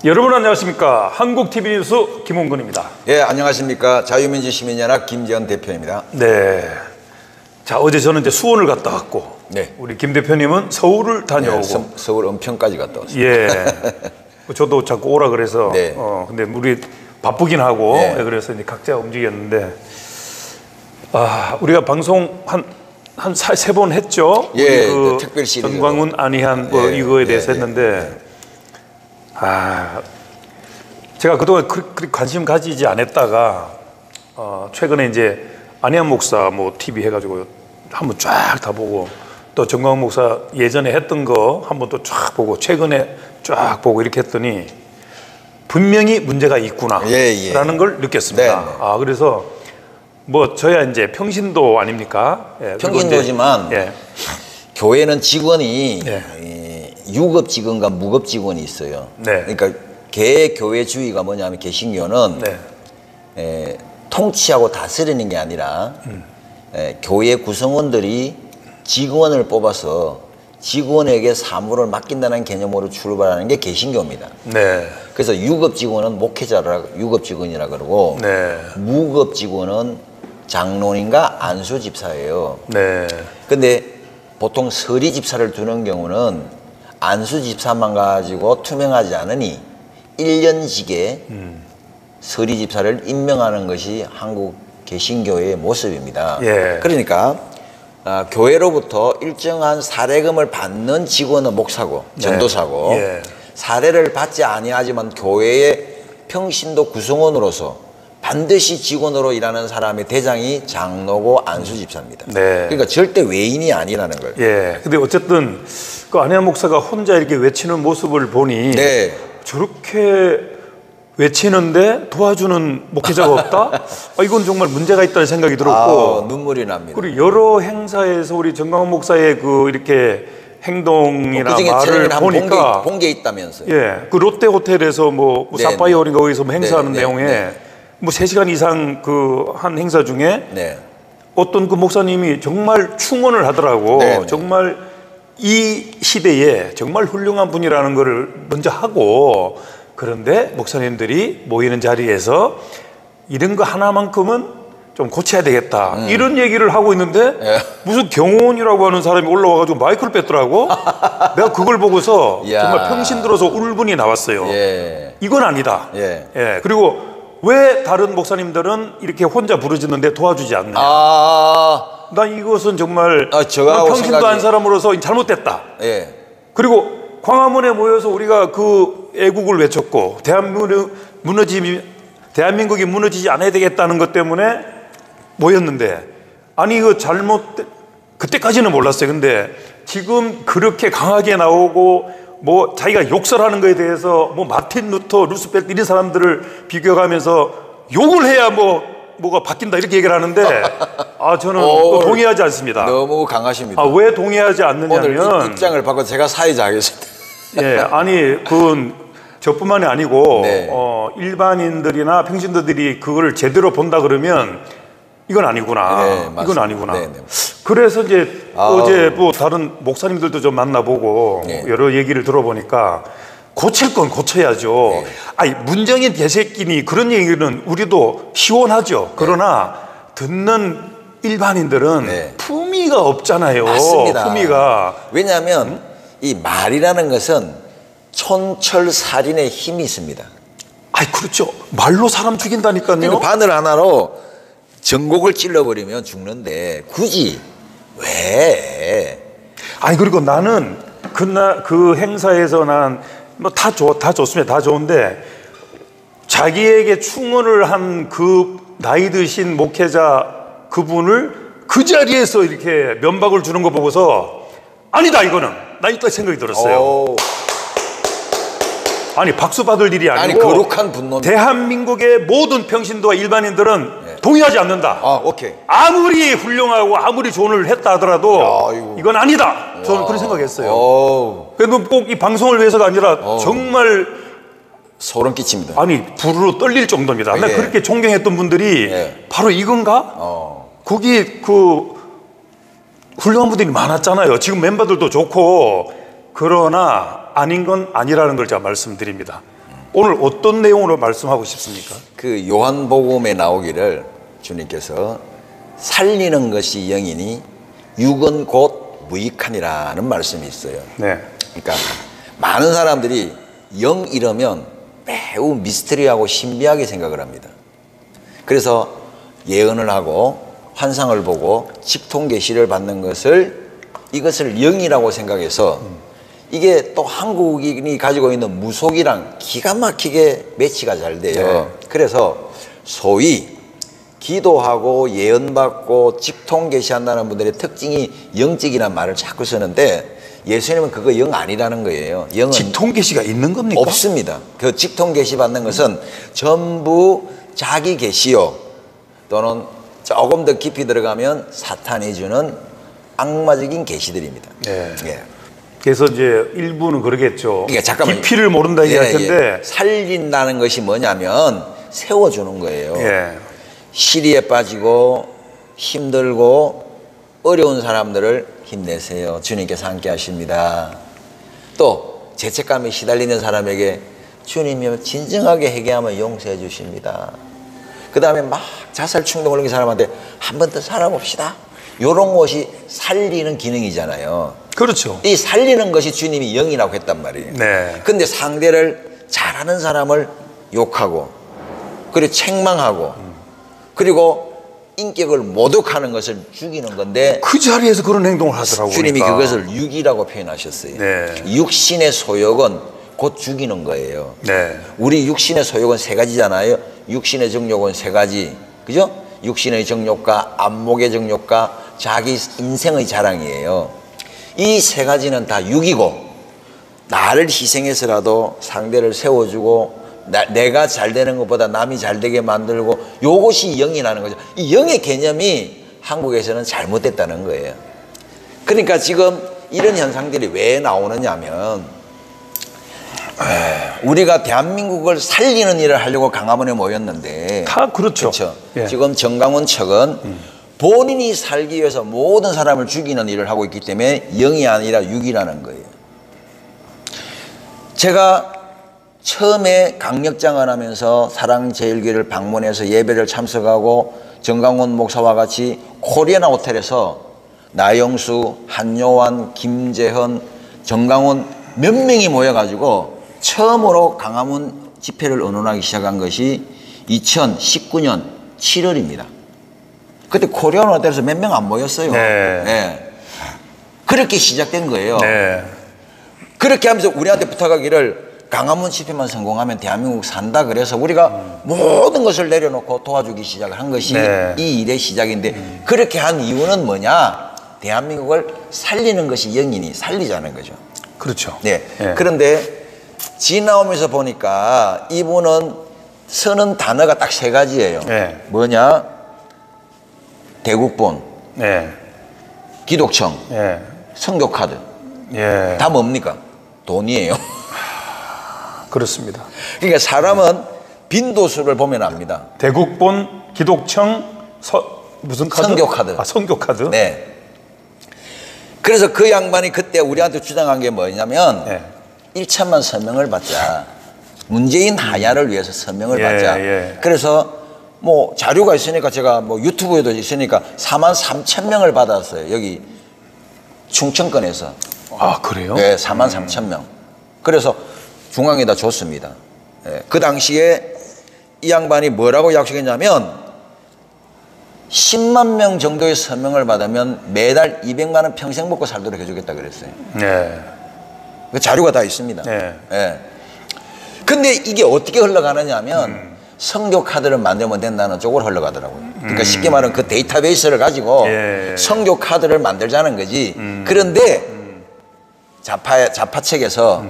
여러분 안녕하십니까? 한국TV 뉴스 김홍근입니다. 예, 안녕하십니까? 자유민주시민연합 김재원 대표입니다. 네. 자, 어제 저는 이제 수원을 갔다 왔고, 네. 우리 김 대표님은 서울을 다녀오고, 예, 서울 은평까지 갔다 왔습니다. 예. 저도 자꾸 오라 그래서, 네. 근데 우리 바쁘긴 하고, 네. 그래서 이제 각자 움직였는데, 우리가 방송 한 세 번 했죠? 예, 그 특별 시리즈. 전광훈, 안희한 뭐 예, 이거에 대해서 예, 했는데, 제가 그동안 그렇게 관심 가지지 않았다가 최근에 이제 안희한 목사 뭐 TV 해가지고 한번 쫙 다 보고, 또 전광훈 목사 예전에 했던 거 한번 또 쫙 보고, 최근에 쫙 보고 이렇게 했더니 분명히 문제가 있구나라는 걸 느꼈습니다. 네. 그래서 뭐 저야 이제 평신도 아닙니까? 예, 평신도지만 예. 교회는 직원이 예. 유급 직원과 무급 직원이 있어요. 네. 그러니까 교회 주의가 뭐냐면 개신교는 네. 통치하고 다스리는 게 아니라 교회 구성원들이 직원을 뽑아서 직원에게 사무를 맡긴다는 개념으로 출발하는 게 개신교입니다. 네. 그래서 유급 직원은 유급 직원이라 그러고, 네. 무급 직원은 장로님과 안수 집사예요. 네. 근데 보통 서리 집사를 두는 경우는 안수 집사만 가지고 투명하지 않으니 1년직에 서리 집사를 임명하는 것이 한국 개신교의 모습입니다. 예. 그러니까 교회로부터 일정한 사례금을 받는 직원은 목사고 전도사고, 예. 사례를 받지 아니하지만 교회의 평신도 구성원으로서 반드시 직원으로 일하는 사람의 대장이 장로고 안수 집사입니다. 네. 그러니까 절대 외인이 아니라는 거예요. 예. 근데 어쨌든 그 안희한 목사가 혼자 이렇게 외치는 모습을 보니, 네. 저렇게 외치는데 도와주는 목회자가 없다? 이건 정말 문제가 있다는 생각이 들었고, 눈물이 납니다. 그리고 여러 행사에서 우리 전광훈 목사의 그 이렇게 행동이나 말을 보니까 본 게 있다면서요. 예, 그 롯데 호텔에서 뭐 네, 사파이어인가 거기서 뭐 행사하는 네, 내용에 네. 뭐 3시간 이상 그 한 행사 중에 네. 어떤 그 목사님이 정말 충원을 하더라고. 네, 네. 정말 이 시대에 정말 훌륭한 분이라는 것을 먼저 하고, 그런데 목사님들이 모이는 자리에서 이런 거 하나만큼은 좀 고쳐야 되겠다, 이런 얘기를 하고 있는데, 예. 무슨 경호원이라고 하는 사람이 올라와가지고 마이크를 뺐더라고. 내가 그걸 보고서 이야. 정말 평신 들어서 울분이 나왔어요. 예. 이건 아니다. 예. 예. 그리고 왜 다른 목사님들은 이렇게 혼자 부르짖는데 도와주지 않느냐. 나 이것은 정말 평신도 한 사람으로서 잘못됐다. 예. 그리고 광화문에 모여서 우리가 그 애국을 외쳤고, 대한민국이 무너지지 않아야 되겠다는 것 때문에 모였는데, 아니 이거 그때까지는 몰랐어요. 근데 지금 그렇게 강하게 나오고, 뭐 자기가 욕설하는 거에 대해서 뭐 마틴 루터, 루스펠트 이런 사람들을 비교하면서 욕을 해야 뭐가 바뀐다 이렇게 얘기를 하는데, 저는 동의하지 않습니다. 너무 강하십니다. 왜 동의하지 않느냐면, 오늘 입장을 바꿔 제가 사회자 하겠습니다. 예, 아니 그건 저뿐만이 아니고, 네. 일반인들이나 평신도들이 그걸 제대로 본다 그러면 이건 아니구나. 네, 이건 아니구나. 네, 네. 그래서 이제 어제 뭐 다른 목사님들도 좀 만나보고, 네. 여러 얘기를 들어보니까 고칠 건 고쳐야죠. 네. 문정인 개새끼니 그런 얘기는 우리도 시원하죠. 그러나 듣는 일반인들은 네. 품위가 없잖아요. 맞습니다. 품위가. 왜냐하면 이 말이라는 것은 촌철살인의 힘이 있습니다. 그렇죠. 말로 사람 죽인다니까요. 그러니까 바늘 하나로 전곡을 찔러버리면 죽는데 굳이 왜? 그리고 나는 그 행사에서 난 뭐 다 좋습니다. 다 좋은데, 자기에게 충원을 한 그 나이 드신 목회자 그분을 그 자리에서 이렇게 면박을 주는 거 보고서 아니다 이거는, 나 이따 생각이 들었어요. 박수 받을 일이 아니고, 거룩한 분노. 대한민국의 모든 평신도와 일반인들은 동의하지 않는다. 오케이. 아무리 훌륭하고 아무리 조언을 했다 하더라도 이건 아니다. 저는 그런 생각했어요. 그래도 꼭 이 방송을 위해서가 아니라 정말 소름 끼칩니다. 부르르 떨릴 정도입니다. 나 그렇게 존경했던 분들이 바로 이건가? 거기 그 훌륭한 분들이 많았잖아요. 지금 멤버들도 좋고. 그러나 아닌 건 아니라는 걸 제가 말씀드립니다. 오늘 어떤 내용으로 말씀하고 싶습니까? 그 요한복음에 나오기를 주님께서 살리는 것이 영이니 육은 곧 무익하니라는 말씀이 있어요. 네. 그러니까 많은 사람들이 영 이러면 매우 미스터리하고 신비하게 생각을 합니다. 그래서 예언을 하고 환상을 보고 직통계시를 받는 것을 이것을 영이라고 생각해서 이게 또 한국인이 가지고 있는 무속이랑 기가 막히게 매치가 잘 돼요. 네. 그래서 소위 기도하고 예언받고 직통계시한다는 분들의 특징이 영적이라는 말을 자꾸 쓰는데 예수님은 그거 영 아니라는 거예요. 영은 직통계시가 있는 겁니까? 없습니다. 그 직통계시 받는 것은 전부 자기 계시요 또는 조금 더 깊이 들어가면 사탄이 주는 악마적인 계시들입니다. 네. 예. 그래서 이제 일부는 그러겠죠. 그러니까 잠깐만요. 깊이를 모른다 예, 이야기할 텐데. 예. 살린다는 것이 뭐냐면 세워주는 거예요. 예. 시리에 빠지고 힘들고 어려운 사람들을 힘내세요. 주님께서 함께 하십니다. 또 죄책감에 시달리는 사람에게 주님이 진정하게 회개하면 용서해 주십니다. 그 다음에 막 자살 충동 걸린 사람한테 한 번 더 살아봅시다. 이런 것이 살리는 기능이잖아요. 그렇죠. 이 살리는 것이 주님이 영이라고 했단 말이에요. 네. 근데 상대를 잘하는 사람을 욕하고 그리고 책망하고 그리고 인격을 모독하는 것을 죽이는 건데 그 자리에서 그런 행동을 하더라고요. 주님이 그러니까. 그것을 육이라고 표현하셨어요. 네. 육신의 소욕은 곧 죽이는 거예요. 네. 우리 육신의 소욕은 세 가지잖아요. 육신의 정욕은 세 가지. 그죠? 육신의 정욕과 안목의 정욕과 자기 인생의 자랑이에요. 이 세 가지는 다 육이고 나를 희생해서라도 상대를 세워주고 내가 잘 되는 것보다 남이 잘 되게 만들고 요것이 영이라는 거죠. 이 영의 개념이 한국에서는 잘못됐다는 거예요. 그러니까 지금 이런 현상들이 왜 나오느냐 하면 우리가 대한민국을 살리는 일을 하려고 강화문에 모였는데 다 그렇죠. 그렇죠. 예. 지금 정강훈 측은 본인이 살기 위해서 모든 사람을 죽이는 일을 하고 있기 때문에 영이 아니라 육이라는 거예요. 제가 처음에 강력장을 하면서 사랑제일교회를 방문해서 예배를 참석하고 정강훈 목사와 같이 코리아나 호텔에서 나영수, 한요한, 김재헌, 정강훈 몇 명이 모여가지고 처음으로 강화문 집회를 언론하기 시작한 것이 2019년 7월입니다. 그때 코리아나 호텔에서 몇 명 안 모였어요. 네. 네. 그렇게 시작된 거예요. 네. 그렇게 하면서 우리한테 부탁하기를 강화문 집회만 성공하면 대한민국 산다. 그래서 우리가 모든 것을 내려놓고 도와주기 시작을 한 것이 네. 이 일의 시작인데 그렇게 한 이유는 뭐냐? 대한민국을 살리는 것이 영이니 살리자는 거죠. 그렇죠. 네. 네. 그런데 지나오면서 보니까 이분은 쓰는 단어가 딱 세 가지예요. 네. 뭐냐? 대국본, 네. 기독청, 예. 선교카드. 예. 다 뭡니까? 돈이에요. 그렇습니다. 그러니까 사람은 빈도수를 보면 압니다. 대국본, 기독청, 무슨 카드? 선교카드. 아, 선교카드? 네. 그래서 그 양반이 그때 우리한테 주장한 게 뭐냐면 네. 1천만 서명을 받자. 문재인 하야를 위해서 서명을 예, 받자. 예. 그래서 뭐 자료가 있으니까 제가 뭐 유튜브에도 있으니까 4만 3천 명을 받았어요. 여기 충청권에서. 아, 그래요? 네, 4만 3천 명. 그래서 중앙에다 줬습니다. 네, 그 당시에 이 양반이 뭐라고 약속했냐면 10만 명 정도의 서명을 받으면 매달 200만 원 평생 먹고 살도록 해주겠다 그랬어요. 네. 그 자료가 다 있습니다. 네. 네. 근데 이게 어떻게 흘러가느냐 하면 선교 카드를 만들면 된다는 쪽으로 흘러가더라고요. 그러니까 쉽게 말하면 그 데이터베이스를 가지고 예. 선교 카드를 만들자는 거지. 그런데 좌파 측에서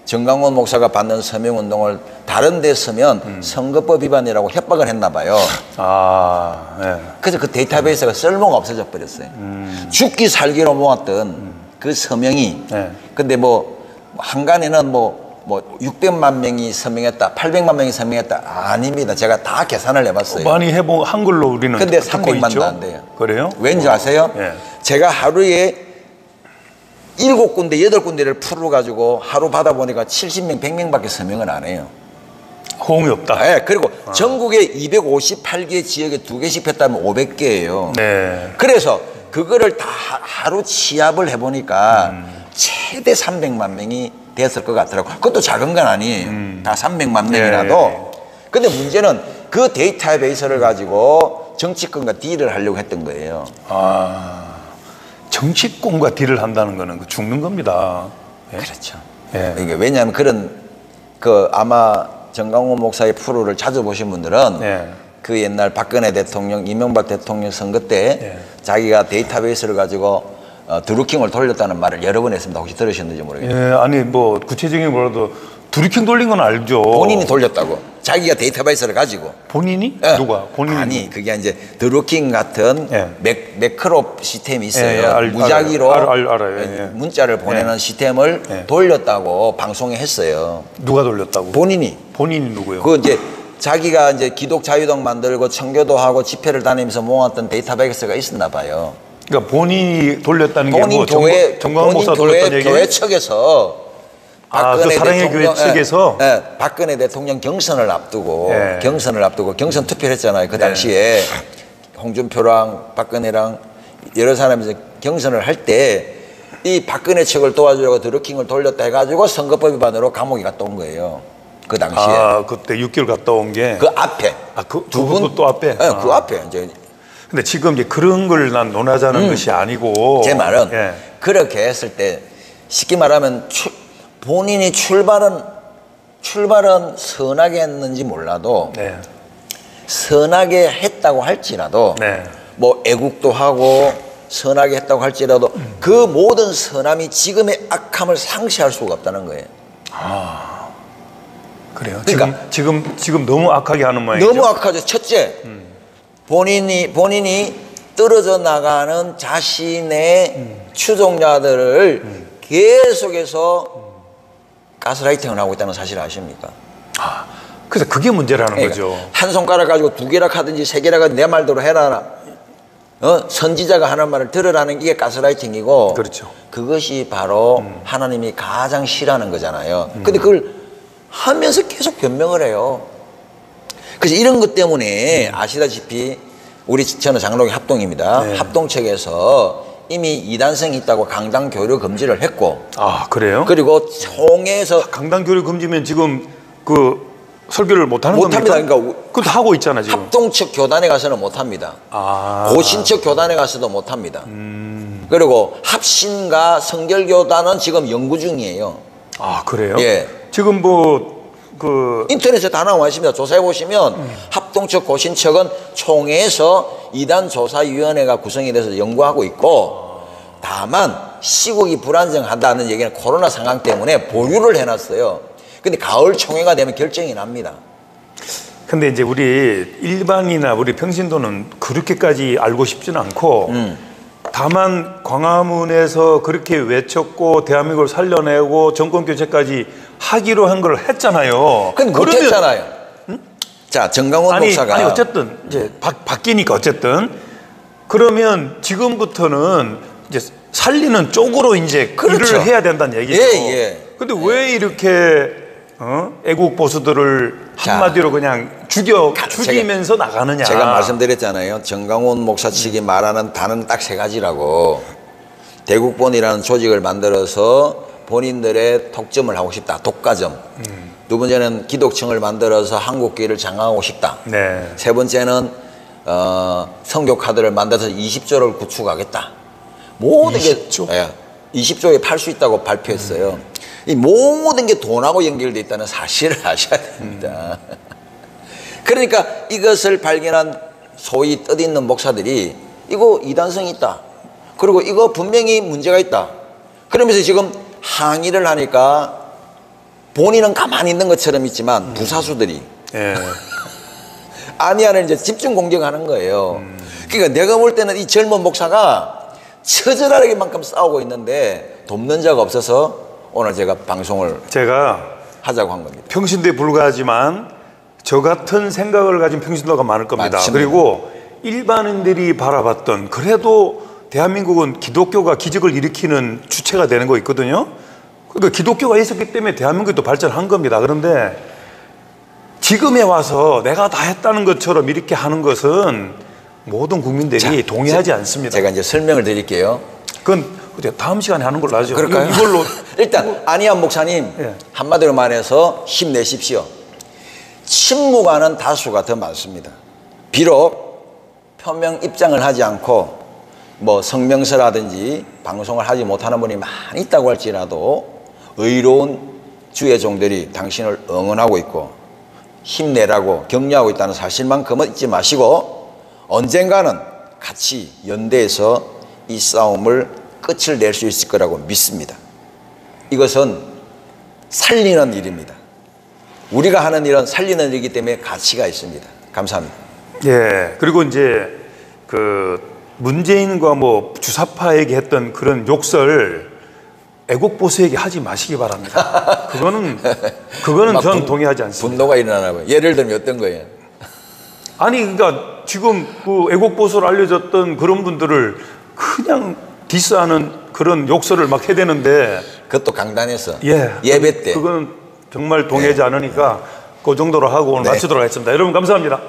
정강훈 목사가 받는 서명운동을 다른 데 쓰면 선거법 위반이라고 협박을 했나 봐요. 아, 네. 그래서 그 데이터베이스가 쓸모가 없어져 버렸어요. 죽기 살기로 모았던 그 서명이 네. 근데 뭐 한간에는 뭐 600만 명이 서명했다, 800만 명이 서명했다. 아닙니다. 제가 다 계산을 해봤어요. 많이 해본 한글로 우리는 근데 듣고 300만도 있죠? 안 돼요. 그래요? 왠지 아세요? 예. 제가 하루에 7군데, 8군데를 풀어가지고 하루 받아보니까 70명, 100명밖에 서명을 안 해요. 호응이 없다. 네, 그리고 전국에 258개 지역에 2개씩 폈다면 500개예요. 네. 그래서 그거를 다 하루 취합을 해보니까 최대 300만 명이 됐을 것 같더라고. 그것도 작은 건 아니에요. 다 300만 명이라도. 근데 문제는 그 데이터베이스를 가지고 정치권과 딜을 하려고 했던 거예요. 아, 정치권과 딜을 한다는 거는 죽는 겁니다. 예? 그렇죠. 예. 이게 왜냐하면 그런 그 아마 정강훈 목사의 프로를 자주 보신 분들은 예. 그 옛날 박근혜 대통령, 이명박 대통령 선거 때 예. 자기가 데이터베이스를 가지고 드루킹을 돌렸다는 말을 여러 번 했습니다. 혹시 들으셨는지 모르겠어요. 예, 아니 뭐 구체적인 거라도 드루킹 돌린 건 알죠. 본인이 돌렸다고. 자기가 데이터베이스를 가지고. 본인이? 예. 누가? 본인이? 아니 그게 이제 드루킹 같은 예. 매크로 시스템이 있어요. 예, 무작위로 알아요. 예. 문자를 보내는 시스템을 예. 돌렸다고 방송에 했어요. 누가 돌렸다고? 본인이. 본인이 누구요? 그 이제 자기가 이제 기독자유당 만들고 청교도 하고 집회를 다니면서 모았던 데이터베이스가 있었나 봐요. 그러니까 본인이 돌렸다는 게 본인 뭐 교회 정광훈 목사 돌렸다는 얘기? 교회 측에서 그 사랑의 교회 측에서? 예, 박근혜 대통령 경선을 앞두고 예. 경선 투표를 했잖아요. 그 당시에 홍준표랑 박근혜랑 여러 사람이 이제 경선을 할 때 이 박근혜 측을 도와주려고 드루킹을 돌렸다 해가지고 선거법 위반으로 감옥에 갔다 온 거예요. 그 당시에. 아, 그때 6개월 갔다 온 게. 그 앞에. 두 분 또 앞에. 예, 그 앞에 이제. 근데 지금 이제 그런 걸 난 논하자는 것이 아니고. 제 말은 예. 그렇게 했을 때 쉽게 말하면 본인이 출발은 선하게 했는지 몰라도 네. 선하게 했다고 할지라도 네. 뭐 애국도 하고 선하게 했다고 할지라도 그 모든 선함이 지금의 악함을 상쇄할 수가 없다는 거예요. 그래요. 그러니까 지금 너무 악하게 하는 모양이죠. 너무 악하죠. 첫째, 본인이 떨어져 나가는 자신의 추종자들을 계속해서 가스라이팅을 하고 있다는 사실을 아십니까? 그래서 그게 문제라는 그러니까 거죠. 한 손가락 가지고 두 개락 하든지 세 개락 하든지 내 말대로 해라. 선지자가 하는 말을 들으라는 게 가스라이팅이고, 그렇죠. 그것이 바로 하나님이 가장 싫어하는 거잖아요. 근데 그걸 하면서 계속 변명을 해요. 그래서 이런 것 때문에 아시다시피 저는 장로교 합동입니다. 네. 합동 측에서 이미 이단성이 있다고 강당 교류 금지를 했고, 아, 그래요? 그리고 총회에서 강당 교류 금지면 지금 그 설교를 못 하는 겁니까? 못합니다. 그러니까 그것도 하고 있잖아, 지금. 합동 측 교단에 가서는 못합니다. 고신 측 교단에 가서도 못합니다. 그리고 합신과 성결교단은 지금 연구 중이에요. 아, 그래요? 예. 지금 그 인터넷에 다 나와 있습니다. 조사해 보시면 합동 측 고신 측은 총회에서 이단 조사위원회가 구성이 돼서 연구하고 있고, 다만 시국이 불안정하다는 얘기는 코로나 상황 때문에 보류를 해놨어요. 근데 가을 총회가 되면 결정이 납니다. 근데 이제 우리 일반이나 우리 평신도는 그렇게까지 알고 싶지는 않고 다만 광화문에서 그렇게 외쳤고 대한민국을 살려내고 정권 교체까지 하기로 한 걸 했잖아요. 근데 못했잖아요. 자, 정강훈 목사가 아니 어쨌든 이제 바뀌니까 어쨌든 그러면 지금부터는 이제 살리는 쪽으로 이제 그렇죠. 일을 해야 된다는 얘기죠. 예. 근데 왜 이렇게 애국 보수들을 한마디로 그냥 죽이면서 나가느냐. 제가 말씀드렸잖아요. 정강훈 목사 측이 말하는 단어는 딱 세 가지라고. 대국본이라는 조직을 만들어서 본인들의 독점을 하고 싶다. 독과점. 두 번째는 기독청을 만들어서 한국교회를 장악하고 싶다. 네. 세 번째는 선교 카드를 만들어서 20조를 구축하겠다. 모든 20조? 게 20조에 팔 수 있다고 발표했어요. 이 모든 게 돈하고 연결되어 있다는 사실을 아셔야 됩니다. 그러니까 이것을 발견한 소위 뜻있는 목사들이 이거 이단성이 있다. 그리고 이거 분명히 문제가 있다. 그러면서 지금 항의를 하니까 본인은 가만히 있는 것처럼 있지만 부사수들이 예. 아니야를 이제 집중 공격하는 거예요. 그러니까 내가 볼 때는 이 젊은 목사가 처절하게만큼 싸우고 있는데 돕는 자가 없어서 오늘 제가 방송을 하자고 한 겁니다. 평신도에 불과하지만 저 같은 생각을 가진 평신도가 많을 겁니다. 맞습니다. 그리고 일반인들이 바라봤던 그래도 대한민국은 기독교가 기적을 일으키는 주체가 되는 거 있거든요. 그러니까 기독교가 있었기 때문에 대한민국이 또 발전한 겁니다. 그런데 지금에 와서 내가 다 했다는 것처럼 이렇게 하는 것은 모든 국민들이 동의하지 않습니다. 제가 이제 설명을 드릴게요. 그건 다음 시간에 하는 걸로 하죠. 그럴까요? 이걸로 일단 안희안 목사님 예. 한마디로 말해서 힘내십시오. 친묵하는 다수가 더 많습니다. 비록 표명 입장을 하지 않고 뭐 성명서라든지 방송을 하지 못하는 분이 많이 있다고 할지라도 의로운 주의 종들이 당신을 응원하고 있고 힘내라고 격려하고 있다는 사실만큼은 잊지 마시고 언젠가는 같이 연대해서 이 싸움을 끝을 낼 수 있을 거라고 믿습니다. 이것은 살리는 일입니다. 우리가 하는 일은 살리는 일이기 때문에 가치가 있습니다. 감사합니다. 예. 그리고 이제 그 문재인과 뭐 주사파에게 했던 그런 욕설 애국 보수에게 하지 마시기 바랍니다. 그거는 전 동의하지 않습니다. 분노가 일어나나 봐요. 예를 들면 어떤 거예요? 아니 그러니까 지금 그 애국 보수를 알려졌던 그런 분들을 그냥 디스하는 그런 욕설을 막 해대는데 그것도 강단에서 예. 예배 때 그건 정말 동의하지 않으니까 그 정도로 하고 오늘 마치도록 하겠습니다. 여러분 감사합니다.